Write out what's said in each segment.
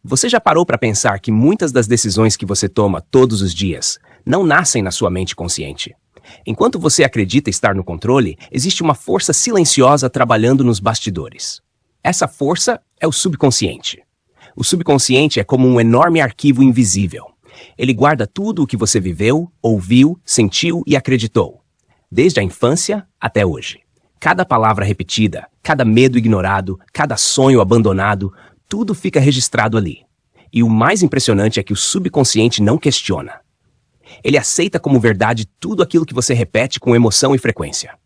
Você já parou para pensar que muitas das decisões que você toma todos os dias não nascem na sua mente consciente? Enquanto você acredita estar no controle, existe uma força silenciosa trabalhando nos bastidores. Essa força é o subconsciente. O subconsciente é como um enorme arquivo invisível. Ele guarda tudo o que você viveu, ouviu, sentiu e acreditou, desde a infância até hoje. Cada palavra repetida, cada medo ignorado, cada sonho abandonado, tudo fica registrado ali. E o mais impressionante é que o subconsciente não questiona. Ele aceita como verdade tudo aquilo que você repete com emoção e frequência.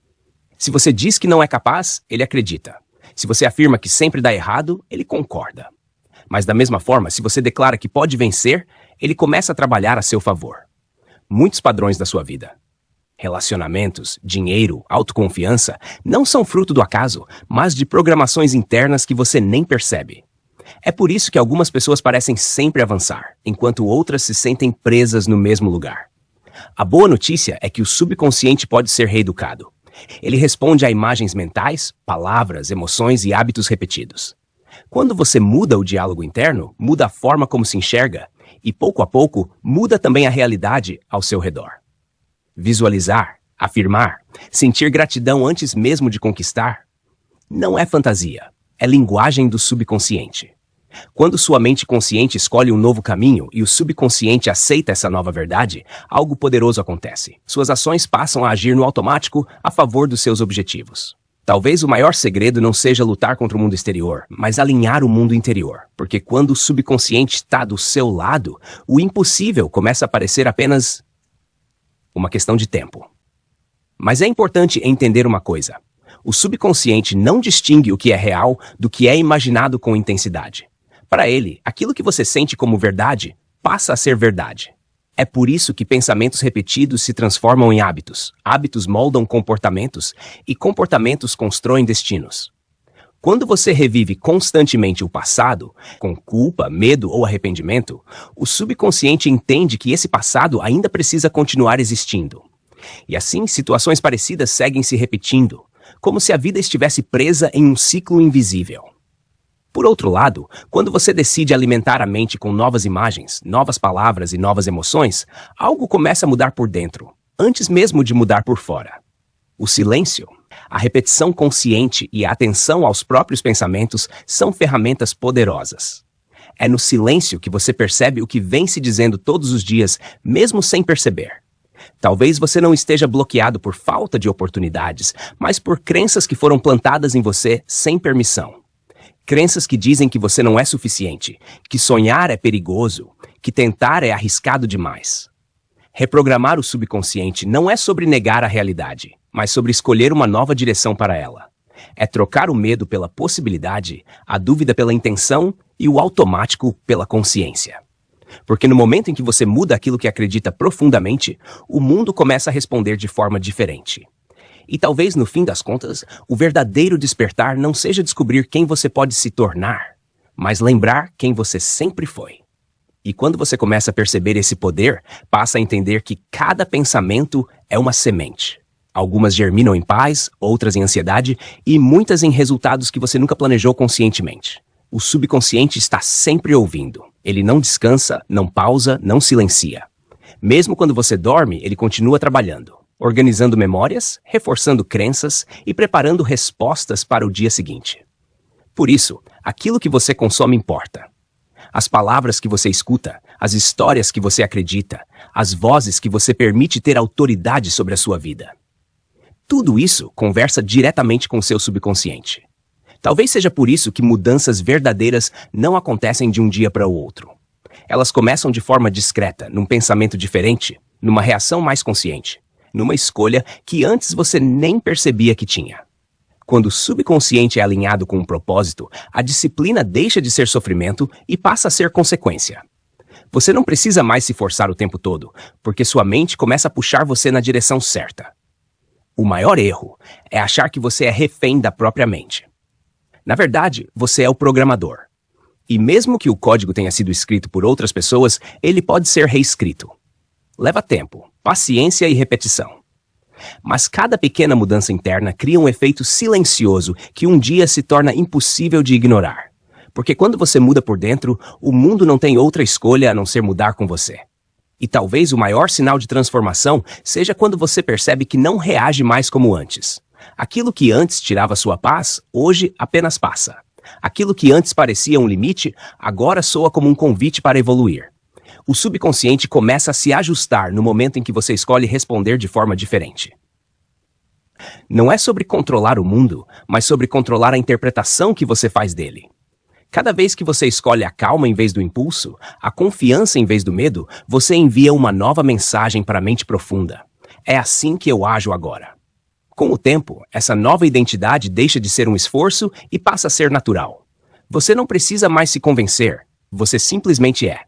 Se você diz que não é capaz, ele acredita. Se você afirma que sempre dá errado, ele concorda. Mas da mesma forma, se você declara que pode vencer, ele começa a trabalhar a seu favor. Muitos padrões da sua vida, relacionamentos, dinheiro, autoconfiança, não são fruto do acaso, mas de programações internas que você nem percebe. É por isso que algumas pessoas parecem sempre avançar, enquanto outras se sentem presas no mesmo lugar. A boa notícia é que o subconsciente pode ser reeducado. Ele responde a imagens mentais, palavras, emoções e hábitos repetidos. Quando você muda o diálogo interno, muda a forma como se enxerga e, pouco a pouco, muda também a realidade ao seu redor. Visualizar, afirmar, sentir gratidão antes mesmo de conquistar, não é fantasia, é linguagem do subconsciente. Quando sua mente consciente escolhe um novo caminho e o subconsciente aceita essa nova verdade, algo poderoso acontece. Suas ações passam a agir no automático a favor dos seus objetivos. Talvez o maior segredo não seja lutar contra o mundo exterior, mas alinhar o mundo interior. Porque quando o subconsciente está do seu lado, o impossível começa a parecer apenas uma questão de tempo. Mas é importante entender uma coisa. O subconsciente não distingue o que é real do que é imaginado com intensidade. Para ele, aquilo que você sente como verdade passa a ser verdade. É por isso que pensamentos repetidos se transformam em hábitos, hábitos moldam comportamentos e comportamentos constroem destinos. Quando você revive constantemente o passado, com culpa, medo ou arrependimento, o subconsciente entende que esse passado ainda precisa continuar existindo. E assim, situações parecidas seguem se repetindo, como se a vida estivesse presa em um ciclo invisível. Por outro lado, quando você decide alimentar a mente com novas imagens, novas palavras e novas emoções, algo começa a mudar por dentro, antes mesmo de mudar por fora. O silêncio, a repetição consciente e a atenção aos próprios pensamentos são ferramentas poderosas. É no silêncio que você percebe o que vem se dizendo todos os dias, mesmo sem perceber. Talvez você não esteja bloqueado por falta de oportunidades, mas por crenças que foram plantadas em você sem permissão. Crenças que dizem que você não é suficiente, que sonhar é perigoso, que tentar é arriscado demais. Reprogramar o subconsciente não é sobre negar a realidade, mas sobre escolher uma nova direção para ela. É trocar o medo pela possibilidade, a dúvida pela intenção e o automático pela consciência. Porque no momento em que você muda aquilo que acredita profundamente, o mundo começa a responder de forma diferente. E talvez, no fim das contas, o verdadeiro despertar não seja descobrir quem você pode se tornar, mas lembrar quem você sempre foi. E quando você começa a perceber esse poder, passa a entender que cada pensamento é uma semente. Algumas germinam em paz, outras em ansiedade e muitas em resultados que você nunca planejou conscientemente. O subconsciente está sempre ouvindo. Ele não descansa, não pausa, não silencia. Mesmo quando você dorme, ele continua trabalhando. Organizando memórias, reforçando crenças e preparando respostas para o dia seguinte. Por isso, aquilo que você consome importa. As palavras que você escuta, as histórias que você acredita, as vozes que você permite ter autoridade sobre a sua vida. Tudo isso conversa diretamente com o seu subconsciente. Talvez seja por isso que mudanças verdadeiras não acontecem de um dia para o outro. Elas começam de forma discreta, num pensamento diferente, numa reação mais consciente. Numa escolha que antes você nem percebia que tinha. Quando o subconsciente é alinhado com um propósito, a disciplina deixa de ser sofrimento e passa a ser consequência. Você não precisa mais se forçar o tempo todo, porque sua mente começa a puxar você na direção certa. O maior erro é achar que você é refém da própria mente. Na verdade, você é o programador. E mesmo que o código tenha sido escrito por outras pessoas, ele pode ser reescrito. Leva tempo, paciência e repetição. Mas cada pequena mudança interna cria um efeito silencioso que um dia se torna impossível de ignorar. Porque quando você muda por dentro, o mundo não tem outra escolha a não ser mudar com você. E talvez o maior sinal de transformação seja quando você percebe que não reage mais como antes. Aquilo que antes tirava sua paz, hoje apenas passa. Aquilo que antes parecia um limite, agora soa como um convite para evoluir. O subconsciente começa a se ajustar no momento em que você escolhe responder de forma diferente. Não é sobre controlar o mundo, mas sobre controlar a interpretação que você faz dele. Cada vez que você escolhe a calma em vez do impulso, a confiança em vez do medo, você envia uma nova mensagem para a mente profunda. É assim que eu ajo agora. Com o tempo, essa nova identidade deixa de ser um esforço e passa a ser natural. Você não precisa mais se convencer, você simplesmente é.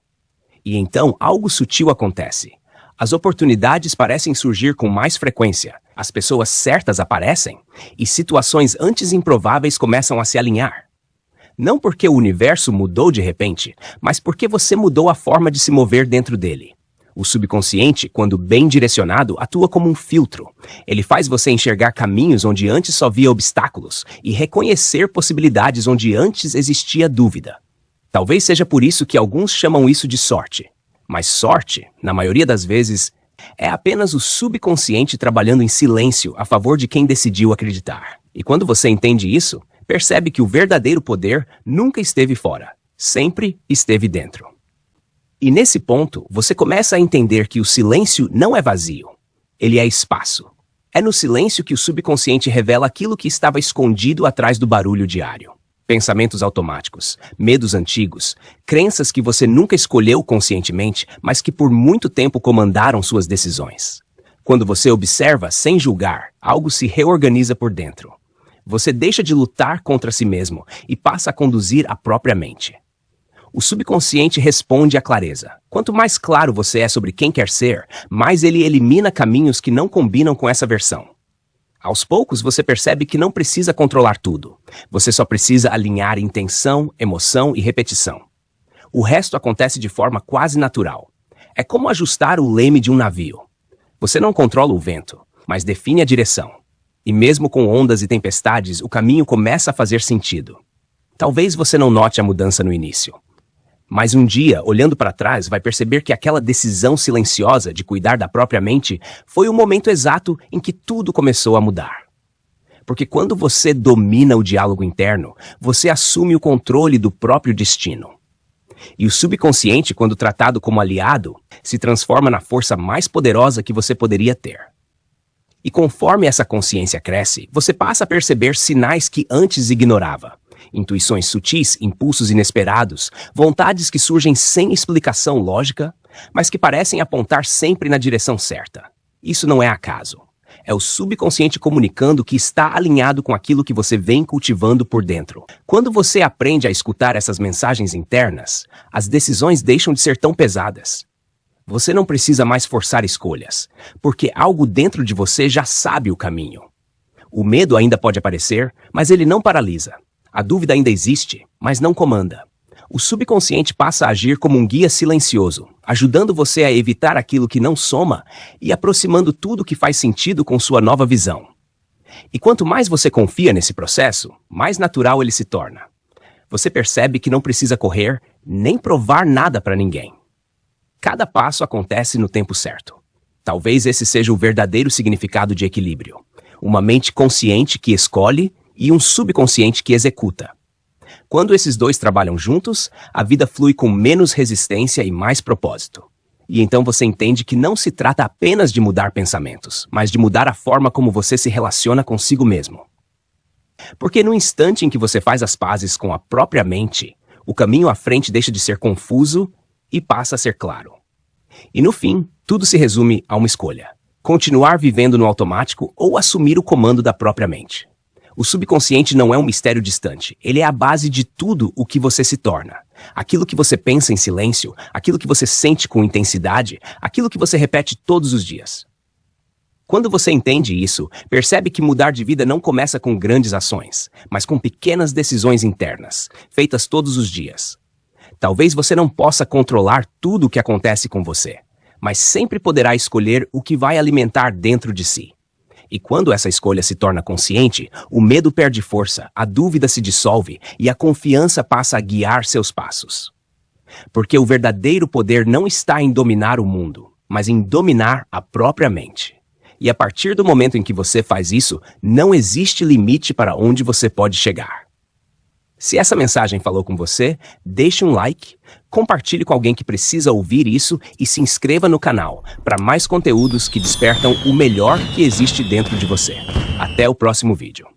E então algo sutil acontece. As oportunidades parecem surgir com mais frequência, as pessoas certas aparecem, e situações antes improváveis começam a se alinhar. Não porque o universo mudou de repente, mas porque você mudou a forma de se mover dentro dele. O subconsciente, quando bem direcionado, atua como um filtro. Ele faz você enxergar caminhos onde antes só via obstáculos e reconhecer possibilidades onde antes existia dúvida. Talvez seja por isso que alguns chamam isso de sorte. Mas sorte, na maioria das vezes, é apenas o subconsciente trabalhando em silêncio a favor de quem decidiu acreditar. E quando você entende isso, percebe que o verdadeiro poder nunca esteve fora, sempre esteve dentro. E nesse ponto, você começa a entender que o silêncio não é vazio, ele é espaço. É no silêncio que o subconsciente revela aquilo que estava escondido atrás do barulho diário. Pensamentos automáticos, medos antigos, crenças que você nunca escolheu conscientemente, mas que por muito tempo comandaram suas decisões. Quando você observa sem julgar, algo se reorganiza por dentro. Você deixa de lutar contra si mesmo e passa a conduzir a própria mente. O subconsciente responde à clareza. Quanto mais claro você é sobre quem quer ser, mais ele elimina caminhos que não combinam com essa versão. Aos poucos, você percebe que não precisa controlar tudo. Você só precisa alinhar intenção, emoção e repetição. O resto acontece de forma quase natural. É como ajustar o leme de um navio. Você não controla o vento, mas define a direção. E mesmo com ondas e tempestades, o caminho começa a fazer sentido. Talvez você não note a mudança no início. Mas um dia, olhando para trás, vai perceber que aquela decisão silenciosa de cuidar da própria mente foi o momento exato em que tudo começou a mudar. Porque quando você domina o diálogo interno, você assume o controle do próprio destino. E o subconsciente, quando tratado como aliado, se transforma na força mais poderosa que você poderia ter. E conforme essa consciência cresce, você passa a perceber sinais que antes ignorava. Intuições sutis, impulsos inesperados, vontades que surgem sem explicação lógica, mas que parecem apontar sempre na direção certa. Isso não é acaso. É o subconsciente comunicando que está alinhado com aquilo que você vem cultivando por dentro. Quando você aprende a escutar essas mensagens internas, as decisões deixam de ser tão pesadas. Você não precisa mais forçar escolhas, porque algo dentro de você já sabe o caminho. O medo ainda pode aparecer, mas ele não paralisa. A dúvida ainda existe, mas não comanda. O subconsciente passa a agir como um guia silencioso, ajudando você a evitar aquilo que não soma e aproximando tudo que faz sentido com sua nova visão. E quanto mais você confia nesse processo, mais natural ele se torna. Você percebe que não precisa correr nem provar nada para ninguém. Cada passo acontece no tempo certo. Talvez esse seja o verdadeiro significado de equilíbrio. Uma mente consciente que escolhe e um subconsciente que executa. Quando esses dois trabalham juntos, a vida flui com menos resistência e mais propósito. E então você entende que não se trata apenas de mudar pensamentos, mas de mudar a forma como você se relaciona consigo mesmo. Porque no instante em que você faz as pazes com a própria mente, o caminho à frente deixa de ser confuso e passa a ser claro. E no fim, tudo se resume a uma escolha: continuar vivendo no automático ou assumir o comando da própria mente. O subconsciente não é um mistério distante, ele é a base de tudo o que você se torna. Aquilo que você pensa em silêncio, aquilo que você sente com intensidade, aquilo que você repete todos os dias. Quando você entende isso, percebe que mudar de vida não começa com grandes ações, mas com pequenas decisões internas, feitas todos os dias. Talvez você não possa controlar tudo o que acontece com você, mas sempre poderá escolher o que vai alimentar dentro de si. E quando essa escolha se torna consciente, o medo perde força, a dúvida se dissolve e a confiança passa a guiar seus passos. Porque o verdadeiro poder não está em dominar o mundo, mas em dominar a própria mente. E a partir do momento em que você faz isso, não existe limite para onde você pode chegar. Se essa mensagem falou com você, deixe um like, compartilhe com alguém que precisa ouvir isso e se inscreva no canal para mais conteúdos que despertam o melhor que existe dentro de você. Até o próximo vídeo.